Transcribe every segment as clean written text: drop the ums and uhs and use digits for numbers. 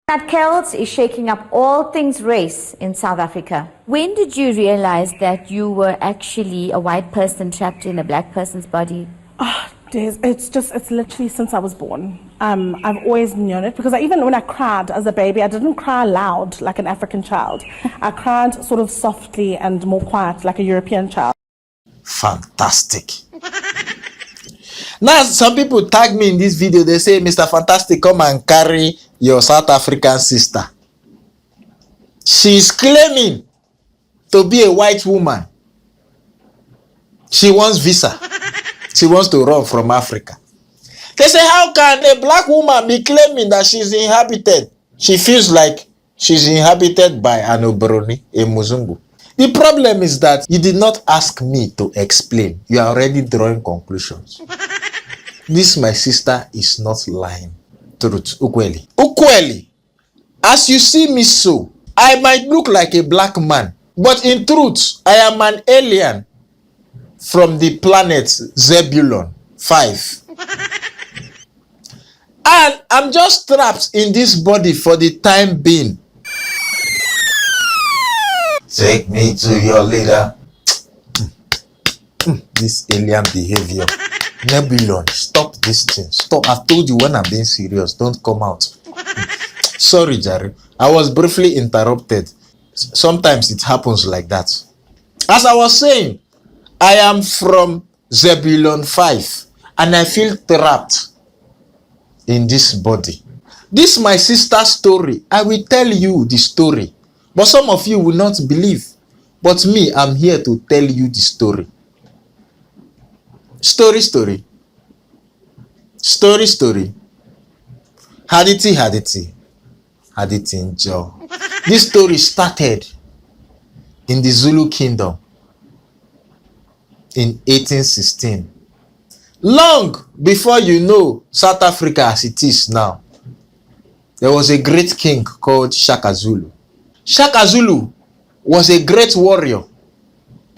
That Celts is shaking up all things race in South Africa. When did you realize that you were actually a white person trapped in a black person's body? It's literally since I was born. I've always known it, because even when I cried as a baby, I didn't cry loud like an African child. I cried sort of softly and more quiet like a European child. Fantastic. Now, some people tag me in this video. They say, Mr. Fantastic, come and carry your South African sister. She's claiming to be a white woman. She wants visa. She wants to run from Africa. They say, how can a black woman be claiming that she's inhabited? She feels like she's inhabited by an Obroni, a Muzungu. The problem is that you did not ask me to explain. You are already drawing conclusions. This, my sister, is not lying. Truth. Ukweli. Ukweli. As you see me so, I might look like a black man, but in truth, I am an alien from the planet Zebulon 5. And I'm just trapped in this body for the time being. Take me to your leader. This alien behavior. Nebulon, stop this thing. Stop. I've told you when I'm being serious. Don't come out. Sorry, Jerry. I was briefly interrupted. Sometimes it happens like that. As I was saying, I am from Zebulon 5 and I feel trapped in this body. This is my sister's story. I will tell you the story. But some of you will not believe. But me, I'm here to tell you the story. Story. Haditi enjoy. This story started in the Zulu kingdom in 1816. Long before you know South Africa as it is now, there was a great king called Shaka Zulu. Shaka Zulu was a great warrior.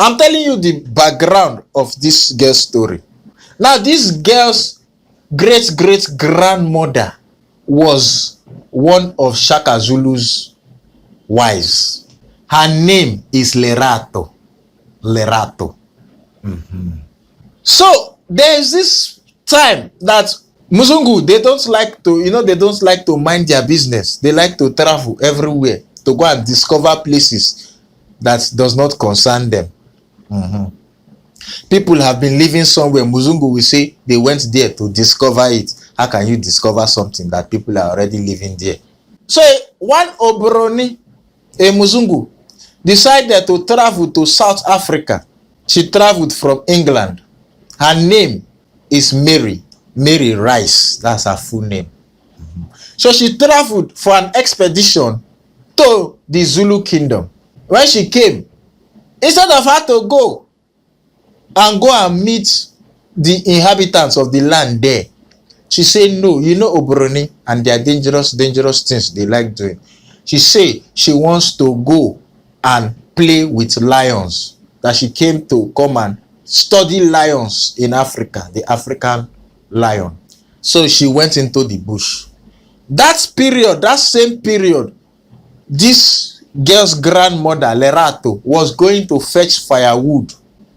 I'm telling you the background of this girl's story. Now, this girl's great-great-grandmother was one of Shaka Zulu's wives. Her name is Lerato. So, there's this time that Muzungu, they don't like to mind their business. They like to travel everywhere to go and discover places that does not concern them. People have been living somewhere. Muzungu will say they went there to discover it. How can you discover something that people are already living there? So one Obroni, a Muzungu, decided to travel to South Africa. She traveled from England. Her name is Mary Rice. That's her full name. So she traveled for an expedition to the Zulu kingdom. When she came, instead of her to go and meet the inhabitants of the land there, she said, no, you know Obroni and their dangerous things they like doing. She said she wants to go and play with lions, that she came to come and study lions in Africa, the African lion. So she went into the bush. That same period, this girl's grandmother, Lerato, was going to fetch firewood.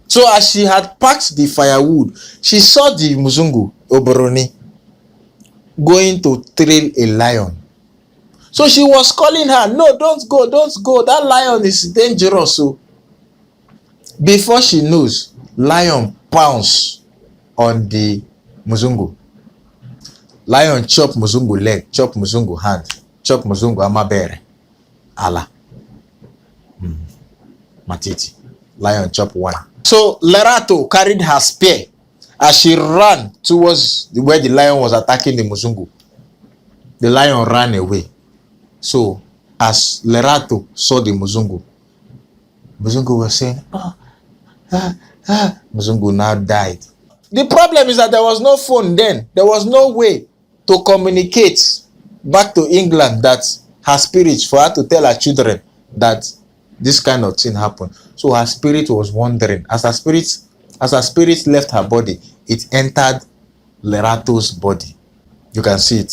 So as she had packed the firewood, she saw the Muzungu, Obroni, going to trail a lion. So she was calling her, no, don't go. That lion is dangerous. So before she knows, lion pounced on the Muzungu. Lion chop Muzungu leg, chop Muzungu hand, chop Muzungu amabere. Allah. Matiti. Lion chop one. So Lerato carried her spear as she ran towards where the lion was attacking the Muzungu. The lion ran away. So as Lerato saw the Muzungu was saying, Muzungu now died. The problem is that there was no phone then. There was no way to communicate back to England that her spirit, for her to tell her children that this kind of thing happened. So her spirit was wandering. As her spirit left her body, it entered Lerato's body. You can see it.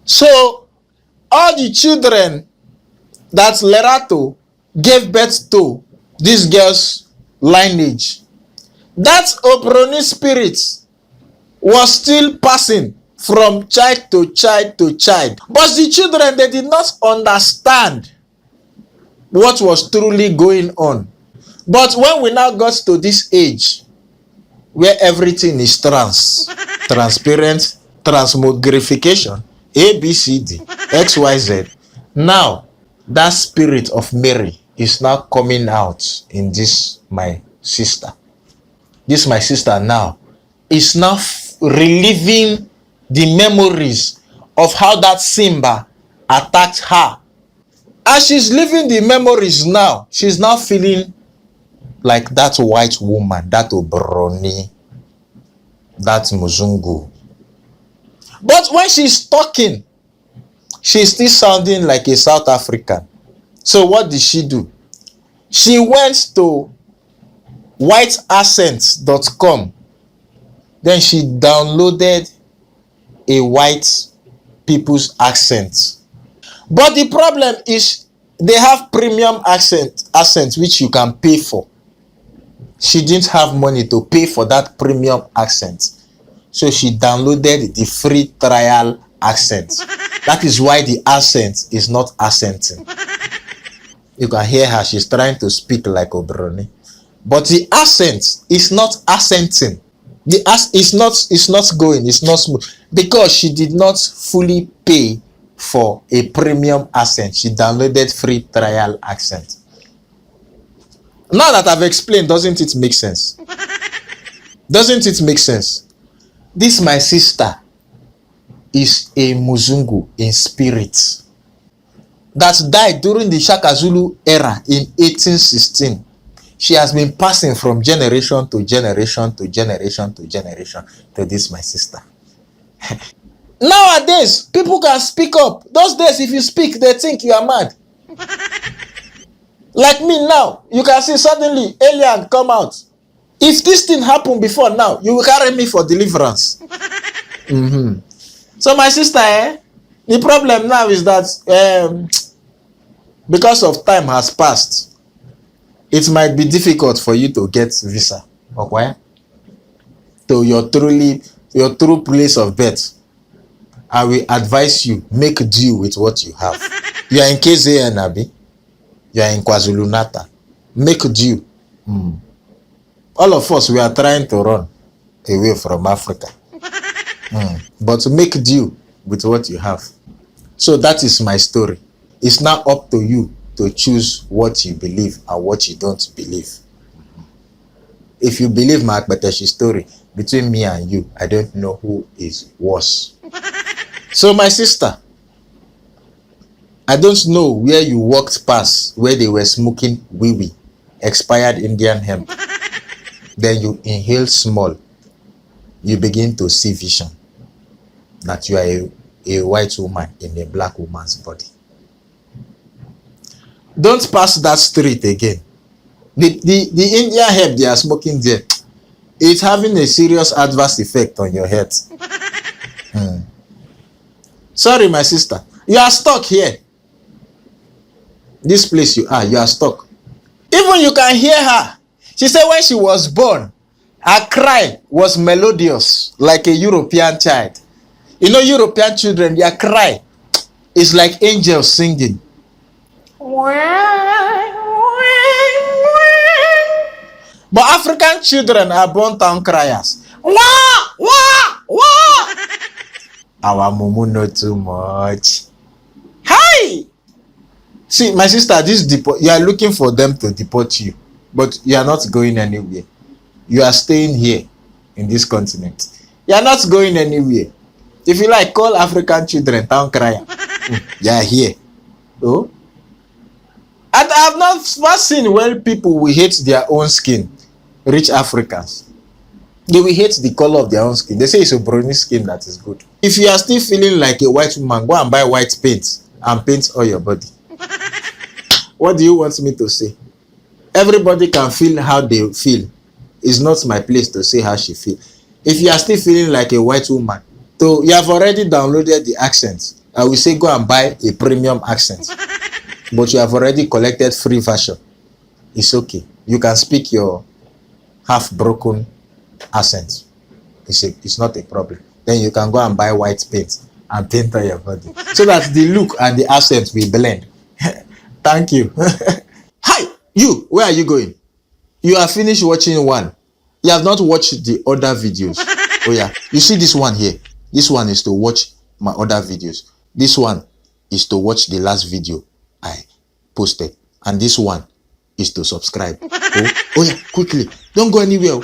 So all the children that Lerato gave birth to, this girl's lineage, that Obroni spirit was still passing from child to child to child. But the children, they did not understand what was truly going on. But when we now got to this age, where everything is transparent, transmogrification, A, B, C, D, X, Y, Z, now that spirit of Mary is now coming out in this my sister. This my sister now is now reliving the memories of how that Simba attacked her. As she's living the memories now, she's now feeling like that white woman, that Obroni, that Muzungu. But when she's talking, she's still sounding like a South African. So what did she do? She went to whiteaccent.com. Then she downloaded a white people's accent. But the problem is they have premium accent which you can pay for. She didn't have money to pay for that premium accent. So she downloaded the free trial accent. That is why the accent is not accenting. You can hear her, she's trying to speak like Obroni. But the accent is not accenting. The it's not going, it's not smooth. Because she did not fully pay for a premium accent. She downloaded free trial accent. Now that I've explained, doesn't it make sense? Doesn't it make sense? This my sister is a Muzungu in spirit that died during the Shaka Zulu era in 1816. She has been passing from generation to generation to generation to generation to this my sister. Nowadays, people can speak up. Those days, if you speak, they think you are mad. Like me now, you can see suddenly alien come out. If this thing happened before now, you will carry me for deliverance. So my sister, the problem now is that because of time has passed, it might be difficult for you to get visa. Okay? To your true place of birth. I will advise you, make do with what you have. You are in KZN, Abi. You are in KwaZulu-Natal. Make do. All of us, we are trying to run away from Africa. But make do with what you have. So that is my story. It's now up to you to choose what you believe and what you don't believe. If you believe my Akbateshi story, between me and you, I don't know who is worse. So my sister, I don't know where you walked past where they were smoking wee-wee, expired Indian hemp. Then you inhale small. You begin to see vision that you are a white woman in a black woman's body. Don't pass that street again. The Indian hemp they are smoking there, it's having a serious adverse effect on your health. Sorry, my sister. You are stuck here. This place you are stuck. Even you can hear her. She said when she was born, her cry was melodious, like a European child. You know, European children, their cry is like angels singing. But African children are born town criers. Wah, wah, wah. Our mumu not too much. Hi! See, my sister, you are looking for them to deport you, but you are not going anywhere. You are staying here in this continent. You are not going anywhere. If you like, call African children town crier. You are here. Oh? And I have not seen where people will hate their own skin. Rich Africans. They will hate the color of their own skin. They say it's a browny skin that is good. If you are still feeling like a white woman, go and buy white paint and paint all your body. What do you want me to say? Everybody can feel how they feel. It's not my place to say how she feels. If you are still feeling like a white woman, so you have already downloaded the accent. I will say go and buy a premium accent. But you have already collected free version. It's okay. You can speak your half-broken accent. It's not a problem. Then you can go and buy white paint and paint on your body. So that the look and the accent will blend. Thank you. Hi, you, where are you going? You are finished watching one. You have not watched the other videos. Oh yeah, you see this one here. This one is to watch my other videos. This one is to watch the last video I posted. And this one is to subscribe. Oh yeah, quickly. Don't go anywhere.